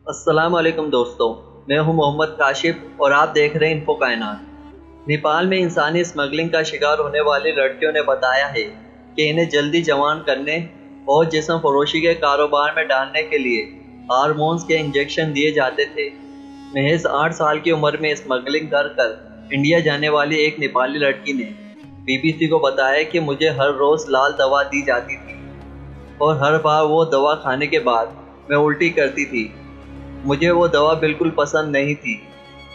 अस्सलाम वालेकुम दोस्तों, मैं हूं मोहम्मद काशिफ और आप देख रहे हैं इन्फो कायनात। नेपाल में इंसानी स्मगलिंग का शिकार होने वाली लड़कियों ने बताया है कि इन्हें जल्दी जवान करने और जिस्म फरोशी के कारोबार में डालने के लिए हार्मोन्स के इंजेक्शन दिए जाते थे। महज 8 साल की उम्र में स्मगलिंग कर इंडिया जाने वाली एक नेपाली लड़की ने बीबीसी को बताया कि मुझे हर रोज़ लाल दवा दी जाती थी और हर बार वो दवा खाने के बाद मैं उल्टी करती थी। मुझे वो दवा बिल्कुल पसंद नहीं थी,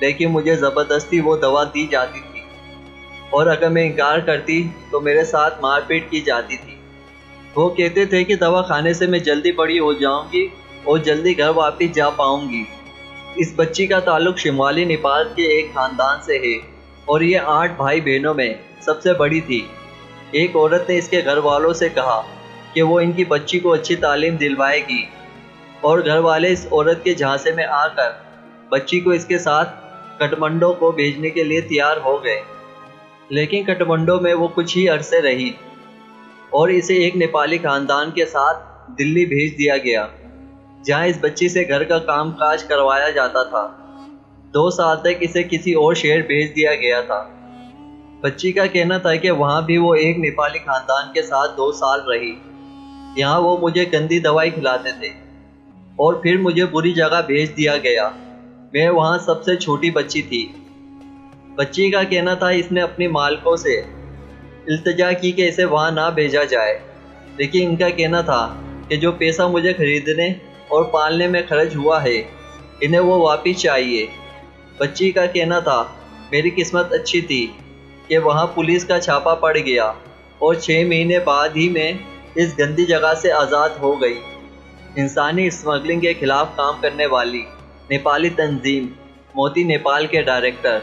लेकिन मुझे ज़बरदस्ती वो दवा दी जाती थी और अगर मैं इनकार करती तो मेरे साथ मारपीट की जाती थी। वो कहते थे कि दवा खाने से मैं जल्दी बड़ी हो जाऊंगी और जल्दी घर वापस जा पाऊंगी। इस बच्ची का ताल्लुक शिमाली नेपाल के एक ख़ानदान से है और ये 8 भाई बहनों में सबसे बड़ी थी। एक औरत ने इसके घर वालों से कहा कि वो इनकी बच्ची को अच्छी तालीम दिलवाएगी और घर वाले इस औरत के झांसे में आकर बच्ची को इसके साथ काठमांडू को भेजने के लिए तैयार हो गए। लेकिन काठमांडू में वो कुछ ही अरसे रही और इसे एक नेपाली खानदान के साथ दिल्ली भेज दिया गया, जहां इस बच्ची से घर का कामकाज करवाया जाता था। 2 साल तक इसे किसी और शहर भेज दिया गया था। बच्ची का कहना था कि वहां भी वो एक नेपाली खानदान के साथ 2 साल रही। यहाँ वो मुझे गंदी दवाई खिलाते थे और फिर मुझे बुरी जगह भेज दिया गया। मैं वहाँ सबसे छोटी बच्ची थी। बच्ची का कहना था इसने अपनी मालकों से इल्तिजा की कि इसे वहाँ ना भेजा जाए, लेकिन इनका कहना था कि जो पैसा मुझे खरीदने और पालने में खर्च हुआ है इन्हें वो वापस चाहिए। बच्ची का कहना था मेरी किस्मत अच्छी थी कि वहाँ पुलिस का छापा पड़ गया और 6 महीने बाद ही मैं इस गंदी जगह से आज़ाद हो गई। इंसानी स्मगलिंग के खिलाफ काम करने वाली नेपाली तंजीम मोती नेपाल के डायरेक्टर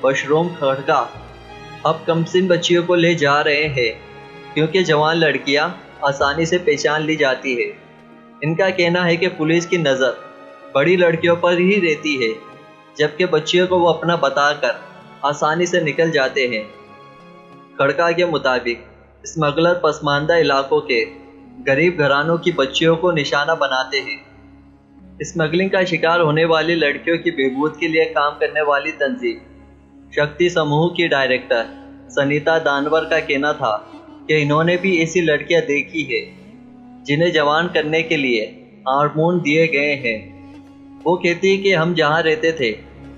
बशरूम खड़का अब कमसिन बच्चियों को ले जा रहे हैं, क्योंकि जवान लड़कियां आसानी से पहचान ली जाती है। इनका कहना है कि पुलिस की नज़र बड़ी लड़कियों पर ही रहती है, जबकि बच्चियों को वो अपना बताकर आसानी से निकल जाते हैं। खड़का के मुताबिक स्मगलर पसमानदा इलाकों के गरीब घरानों की बच्चियों को निशाना बनाते हैं। स्मगलिंग का शिकार होने वाली लड़कियों की बहबूद के लिए काम करने वाली तंजीम शक्ति समूह की डायरेक्टर सनीता दानवर का कहना था कि इन्होंने भी ऐसी लड़कियां देखी है जिन्हें जवान करने के लिए हार्मोन दिए गए हैं। वो कहती है कि हम जहां रहते थे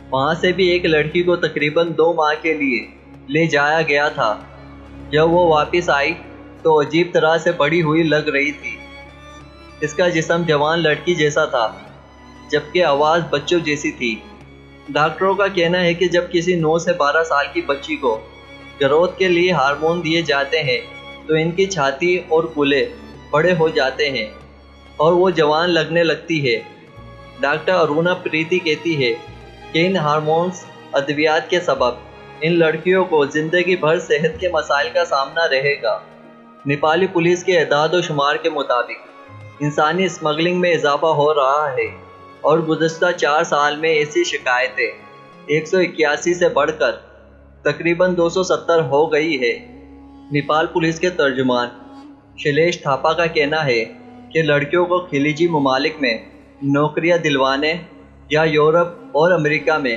वहां से भी एक लड़की को तकरीबन 2 माह के लिए ले जाया गया था। जब वो वापस आई तो अजीब तरह से बड़ी हुई लग रही थी। इसका जिस्म जवान लड़की जैसा था, जबकि आवाज़ बच्चों जैसी थी। डॉक्टरों का कहना है कि जब किसी 9 से 12 साल की बच्ची को ग्रोथ के लिए हार्मोन दिए जाते हैं तो इनकी छाती और कूल्हे बड़े हो जाते हैं और वो जवान लगने लगती है। डॉक्टर अरुणा प्रीति कहती है कि इन हार्मोन्स अद्वियात के सबब इन लड़कियों को ज़िंदगी भर सेहत के मसाइल का सामना रहेगा। नेपाली पुलिस के एदाद व शुमार के मुताबिक इंसानी स्मगलिंग में इजाफा हो रहा है और गुज़श्ता 4 साल में ऐसी शिकायतें 181 से बढ़कर तकरीबन 270 हो गई है। नेपाल पुलिस के तर्जुमान शैलेश थापा का कहना है कि लड़कियों को खिलिजी ममालिक में नौकरियां दिलवाने या यूरोप और अमेरिका में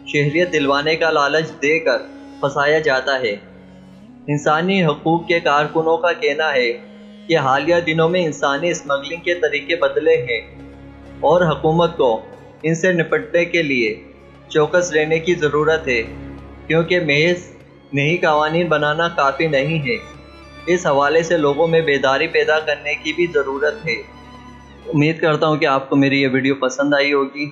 शहरियत दिलवाने का लालच देकर फंसाया जाता है। इंसानी हकूक़ के कारकुनों का कहना है कि हालिया दिनों में इंसानी स्मगलिंग के तरीके बदले हैं और हुकूमत को इनसे निपटने के लिए चौकस रहने की ज़रूरत है, क्योंकि महज नई कवानीन बनाना काफ़ी नहीं है। इस हवाले से लोगों में बेदारी पैदा करने की भी ज़रूरत है। उम्मीद करता हूँ कि आपको मेरी ये वीडियो पसंद आई होगी,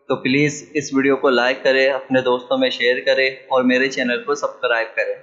तो प्लीज़ इस वीडियो को लाइक करें, अपने दोस्तों में शेयर करें और मेरे चैनल को सब्सक्राइब करें।